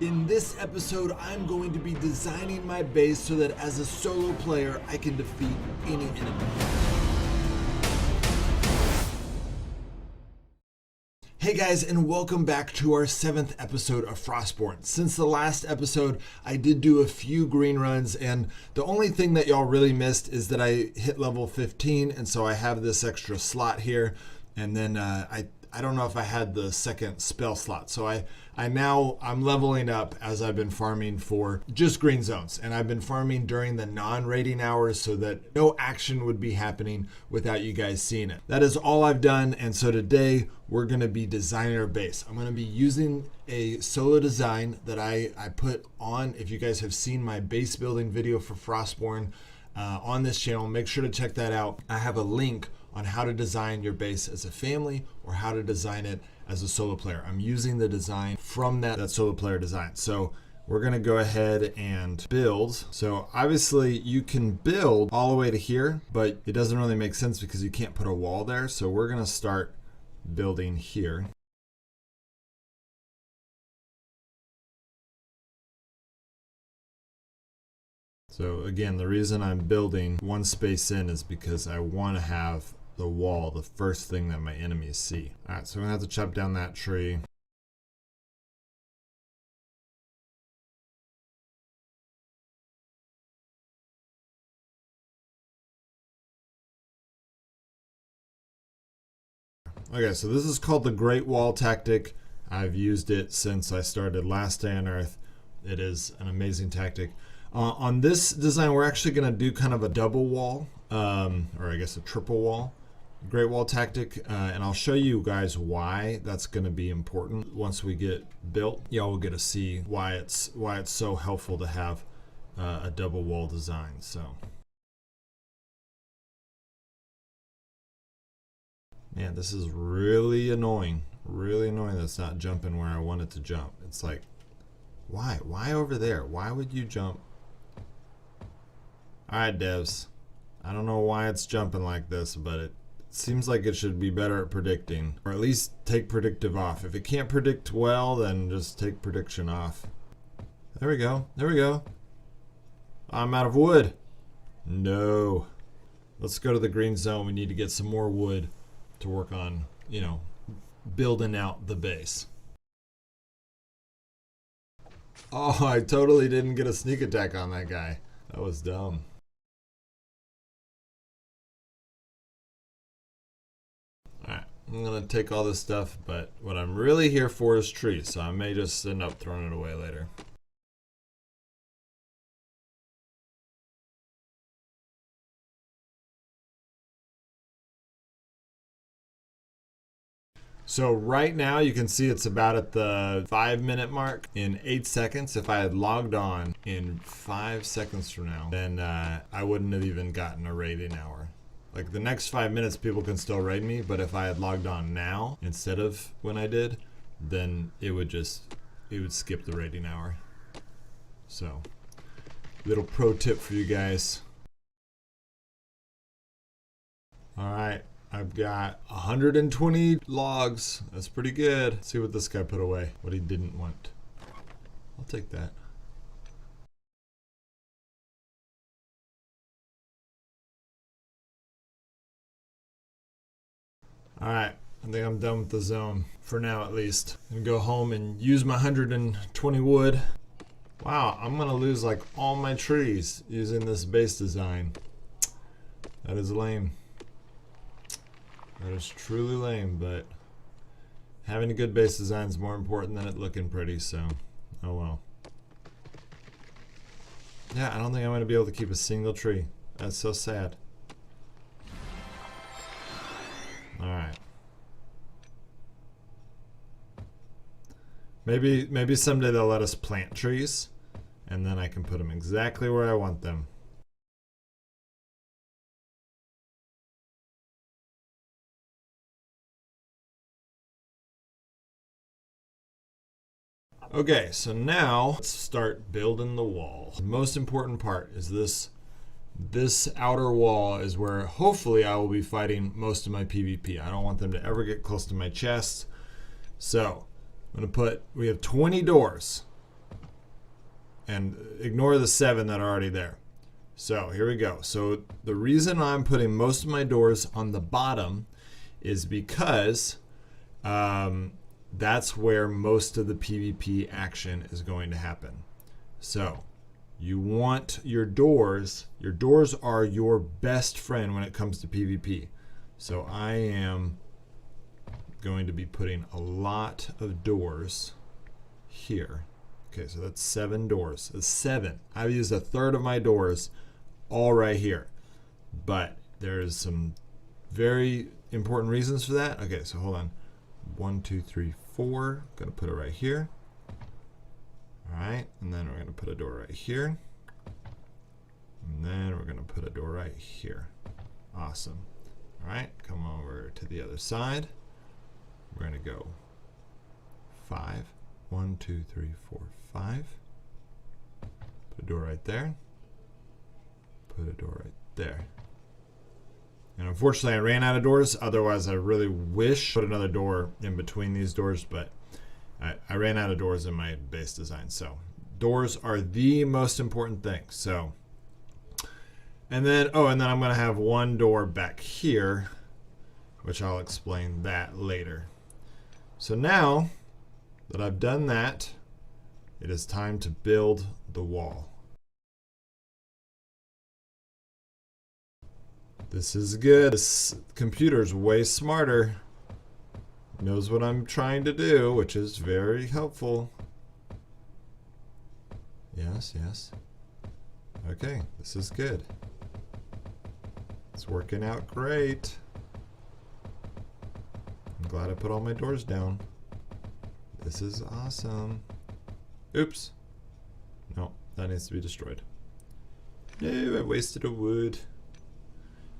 In this episode, I'm going to be designing my base so that as a solo player, I can defeat any enemy. Hey guys, and welcome back to our 7th episode of Frostborn. Since the last episode, I did do a few green runs, and the only thing that y'all really missed is that I hit level 15, and so I have this extra slot here, and then I don't know if I had the second spell slot. So I'm leveling up as I've been farming for just green zones. And I've been farming during the non-raiding hours so that no action would be happening without you guys seeing it. That is all I've done. And so today we're going to be designing our base. I'm going to be using a solo design that I put on. If you guys have seen my base building video for Frostborn on this channel, make sure to check that out. I have a link on how to design your base as a family or how to design it as a solo player. I'm using the design from that solo player design. So we're gonna go ahead and build. So obviously you can build all the way to here, but it doesn't really make sense because you can't put a wall there. So we're gonna start building here. So again, the reason I'm building one space in is because I want to have the wall the first thing that my enemies see. All right, so I'm gonna have to chop down that tree. Okay, so this is called the Great Wall tactic. I've used it since I started Last Day on Earth. It is an amazing tactic. On this design, we're actually going to do kind of a double wall, or I guess a triple wall, Great Wall tactic, and I'll show you guys why that's going to be important once we get built. Y'all will get to see why it's so helpful to have a double wall design. So, man, this is really annoying. Really annoying that it's not jumping where I want it to jump. It's like, why? Why over there? Why would you jump? Alright, devs. I don't know why it's jumping like this, but it seems like it should be better at predicting. Or at least take predictive off. If it can't predict well, then just take prediction off. There we go. There we go. I'm out of wood. No. Let's go to the green zone. We need to get some more wood to work on, you know, building out the base. Oh, I totally didn't get a sneak attack on that guy. That was dumb. Alright, I'm gonna take all this stuff, but what I'm really here for is trees, so I may just end up throwing it away later. So right now you can see it's about at the 5-minute mark in 8 seconds. If I had logged on in 5 seconds from now, then I wouldn't have even gotten a raiding hour. Like the next 5 minutes people can still raid me, but if I had logged on now instead of when I did, then it would skip the raiding hour. So, little pro tip for you guys. All right. I've got 120 logs. That's pretty good. Let's see what this guy put away, what he didn't want. I'll take that. All right, I think I'm done with the zone, for now at least. I'm gonna go home and use my 120 wood. Wow, I'm gonna lose like all my trees using this base design. That is lame. That is truly lame, but having a good base design is more important than it looking pretty, so oh well. Yeah, I don't think I'm going to be able to keep a single tree. That's so sad. Alright. Maybe someday they'll let us plant trees, and then I can put them exactly where I want them. Okay, so now let's start building the wall. The most important part is this outer wall is where hopefully I will be fighting most of my PvP. I don't want them to ever get close to my chest. So I'm gonna we have 20 doors. and ignore the 7 that are already there. So here we go. So the reason I'm putting most of my doors on the bottom is because that's where most of the PvP action is going to happen. So you want your doors are your best friend when it comes to PvP. So I am going to be putting a lot of doors here. Okay, so that's 7 doors. That's 7. I've used a third of my doors all right here. But there's some very important reasons for that. Okay, so hold on. 1, 2, 3, 4. Gonna put it right here. All right, and then we're gonna put a door right here. And then we're gonna put a door right here. Awesome. All right, come over to the other side. We're gonna go 5. 1, 2, 3, 4, 5. Put a door right there. Put a door right there. And unfortunately, I ran out of doors. Otherwise, I really wish I put another door in between these doors, but I ran out of doors in my base design. So doors are the most important thing. So, and then I'm going to have one door back here, which I'll explain that later. So now that I've done that, it is time to build the wall. This is good. This computer's way smarter. Knows what I'm trying to do, which is very helpful. Yes, yes. Okay, this is good. It's working out great. I'm glad I put all my doors down. This is awesome. Oops. No, that needs to be destroyed. No, I wasted a wood.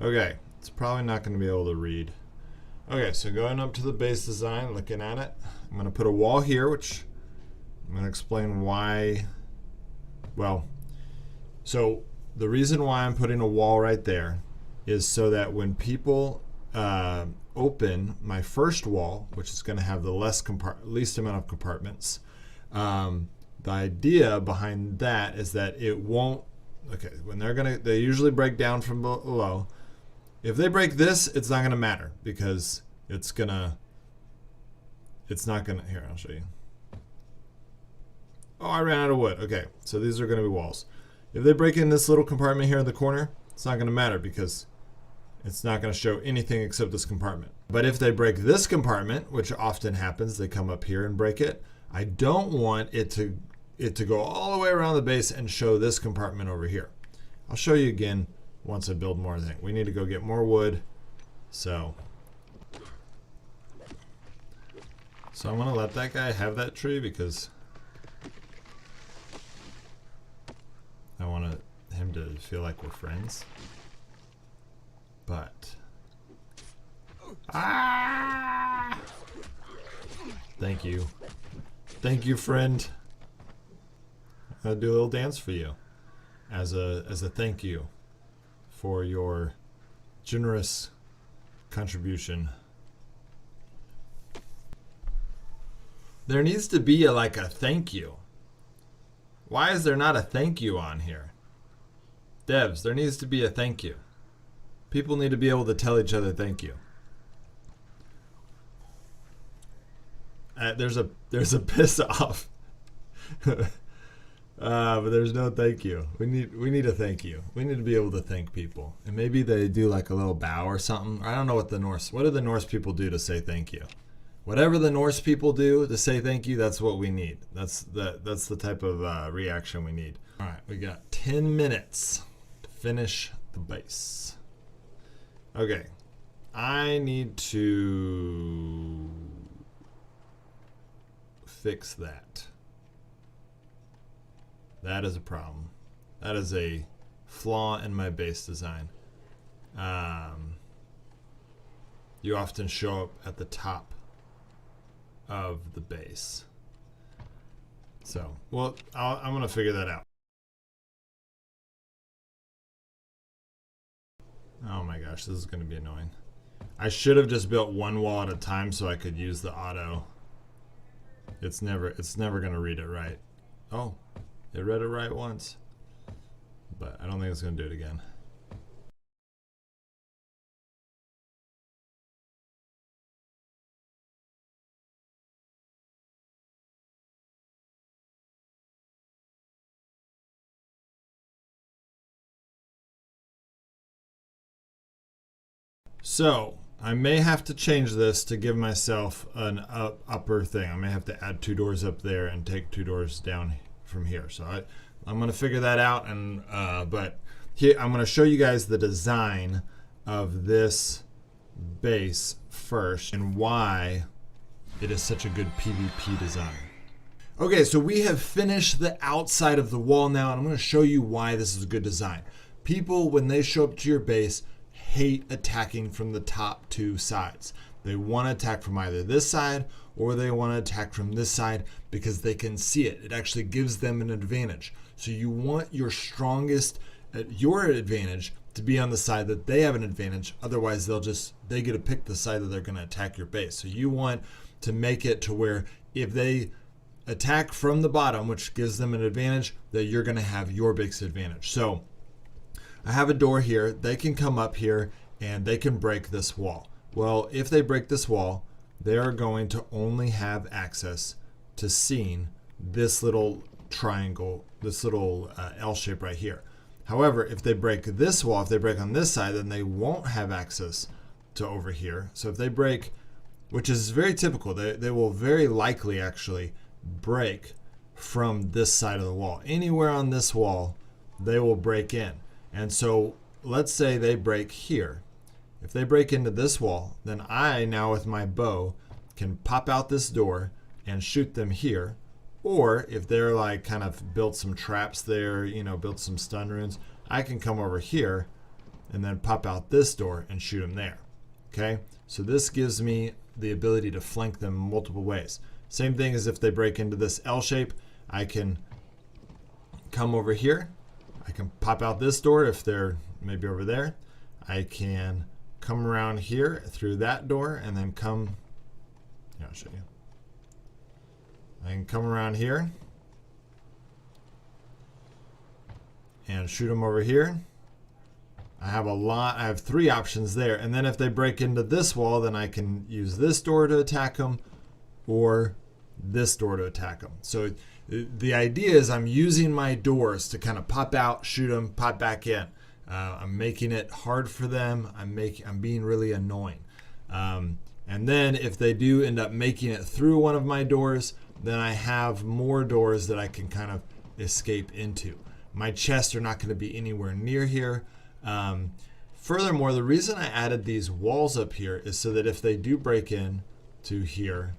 Okay, it's probably not going to be able to read. Okay, so going up to the base design, looking at it, I'm going to put a wall here, which I'm going to explain why. Well, so the reason why I'm putting a wall right there is so that when people open my first wall, which is going to have the least amount of compartments, the idea behind that is that it won't. Okay, when they usually break down from below. If they break this, it's not going to matter because it's not going to, here, I'll show you. Oh, I ran out of wood. Okay, so these are going to be walls. If they break in this little compartment here in the corner, it's not going to matter because it's not going to show anything except this compartment. But if they break this compartment, which often happens, they come up here and break it, I don't want it to go all the way around the base and show this compartment over here. I'll show you again once I build more thing. We need to go get more wood. So I'm gonna let that guy have that tree because I want him to feel like we're friends. But thank you, friend. I'll do a little dance for you as a thank you for your generous contribution. There needs to be like a thank you. Why is there not a thank you on here? Devs, there needs to be a thank you. People need to be able to tell each other thank you. There's a piss off. But there's no thank you. We need a thank you. We need to be able to thank people. And maybe they do like a little bow or something. I don't know what do the Norse people do to say thank you? Whatever the Norse people do to say thank you, that's what we need. That's the type of reaction we need. All right, we got 10 minutes to finish the base. Okay, I need to fix that. That is a problem. That is a flaw in my base design. You often show up at the top of the base. So, well, I'm going to figure that out. Oh my gosh, this is going to be annoying. I should have just built one wall at a time so I could use the auto. It's never going to read it right. Oh. It read it right once, but I don't think it's going to do it again. So I may have to change this to give myself an upper thing. I may have to add 2 doors up there and take 2 doors down from here. So I'm going to figure that out. And but here I'm going to show you guys the design of this base first and why it is such a good PvP design. Okay, so we have finished the outside of the wall now, and I'm going to show you why this is a good design. People, when they show up to your base, hate attacking from the top 2 sides. They want to attack from either this side or they want to attack from this side because they can see it. It actually gives them an advantage. So you want your strongest, your advantage to be on the side that they have an advantage. Otherwise, they get to pick the side that they're going to attack your base. So you want to make it to where if they attack from the bottom, which gives them an advantage, that you're going to have your biggest advantage. So I have a door here. They can come up here and they can break this wall. Well, if they break this wall, they're going to only have access to seeing this little triangle, this little L shape right here. However, if they break this wall, if they break on this side, then they won't have access to over here. So if they break, which is very typical, they will very likely actually break from this side of the wall. Anywhere on this wall, they will break in. And so let's say they break here. If they break into this wall, then I now with my bow can pop out this door and shoot them here. Or if they're like kind of built some traps there, you know, built some stun runes, I can come over here and then pop out this door and shoot them there. Okay, so this gives me the ability to flank them multiple ways. Same thing as if they break into this L shape, I can come over here. I can pop out this door if they're maybe over there. I can come around here through that door and then come, yeah, I'll show you. I can come around here and shoot them over here. I have 3 options there. And then if they break into this wall, then I can use this door to attack them or this door to attack them. So the idea is I'm using my doors to kind of pop out, shoot them, pop back in. I'm making it hard for them. I'm being really annoying. And then if they do end up making it through one of my doors, then I have more doors that I can kind of escape into. My chests are not going to be anywhere near here. Furthermore, the reason I added these walls up here is so that if they do break in to here,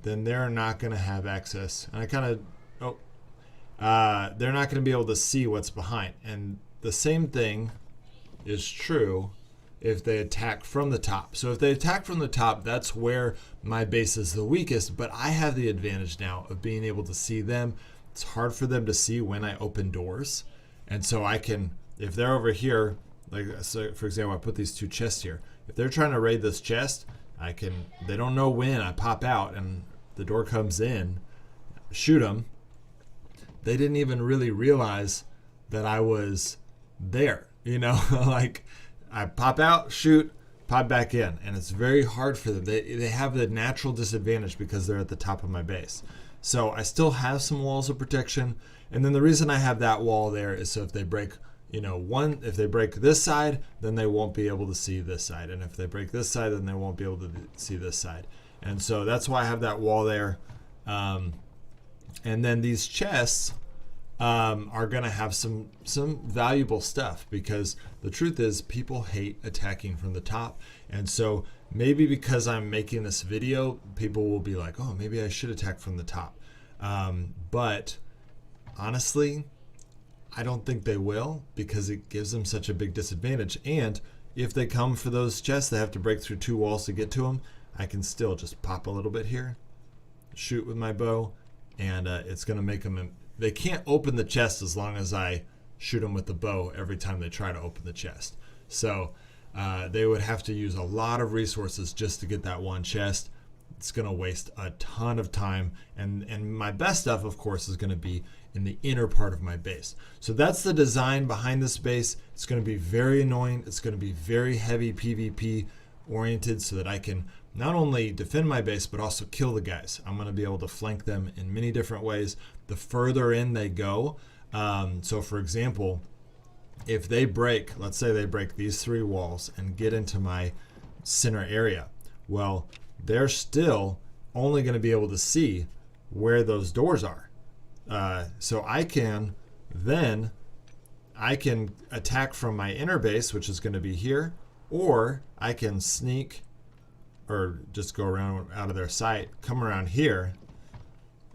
then they're not going to have access. And I kind of, they're not going to be able to see what's behind. And the same thing is true if they attack from the top. So if they attack from the top, that's where my base is the weakest, but I have the advantage now of being able to see them. It's hard for them to see when I open doors. And so I can, if they're over here, like so for example, I put these 2 chests here. If they're trying to raid this chest, they don't know when I pop out and the door comes in, shoot them. They didn't even really realize that I was there, you know, like I pop out, shoot, pop back in, and it's very hard for them. They have the natural disadvantage because they're at the top of my base. So I still have some walls of protection, and then the reason I have that wall there is so if they break, you know, if they break this side, then they won't be able to see this side, and if they break this side, then they won't be able to see this side. And so that's why I have that wall there. And then these chests are going to have some valuable stuff, because the truth is people hate attacking from the top. And so maybe because I'm making this video, people will be like, oh, maybe I should attack from the top. But honestly, I don't think they will, because it gives them such a big disadvantage. And if they come for those chests, they have to break through 2 walls to get to them. I can still just pop a little bit here, shoot with my bow, and it's going to make them, they can't open the chest as long as I shoot them with the bow every time they try to open the chest. So they would have to use a lot of resources just to get that one chest. it's going to waste a ton of time. And my best stuff, of course, is going to be in the inner part of my base. So that's the design behind this base. It's going to be very annoying. It's going to be very heavy PvP oriented so that I can not only defend my base, but also kill the guys. I'm going to be able to flank them in many different ways. The further in they go, so for example, if they break, let's say they break these 3 walls and get into my center area, well, they're still only going to be able to see where those doors are. So I can attack from my inner base, which is going to be here, or I can sneak or just go around out of their sight, come around here,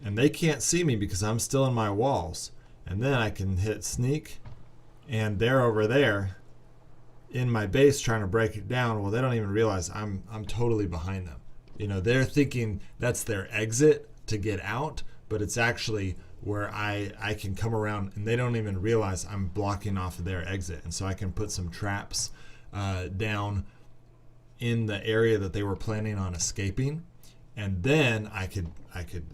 and they can't see me because I'm still in my walls. And then I can hit sneak, and they're over there in my base trying to break it down. Well, they don't even realize I'm totally behind them. You know, they're thinking that's their exit to get out, but it's actually where I can come around, and they don't even realize I'm blocking off of their exit. And so I can put some traps down in the area that they were planning on escaping, and then I could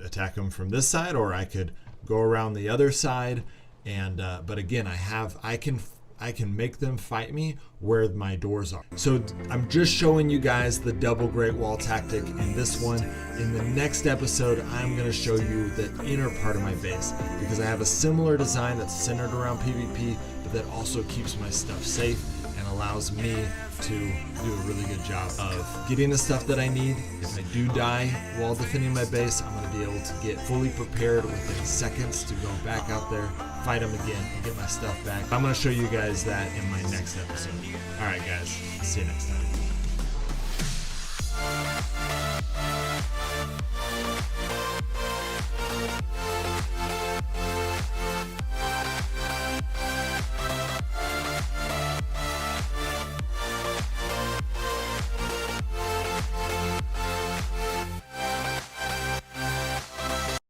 attack them from this side, or I could go around the other side. And but again, I can make them fight me where my doors are. So I'm just showing you guys the double Great Wall tactic in this one. In the next episode, I'm going to show you the inner part of my base, because I have a similar design that's centered around PvP, but that also keeps my stuff safe and allows me to do a really good job of getting the stuff that I need. If I do die while defending my base, I'm going to be able to get fully prepared within seconds to go back out there, fight them again, and get my stuff back. I'm going to show you guys that in my next episode. Alright guys, see you next time.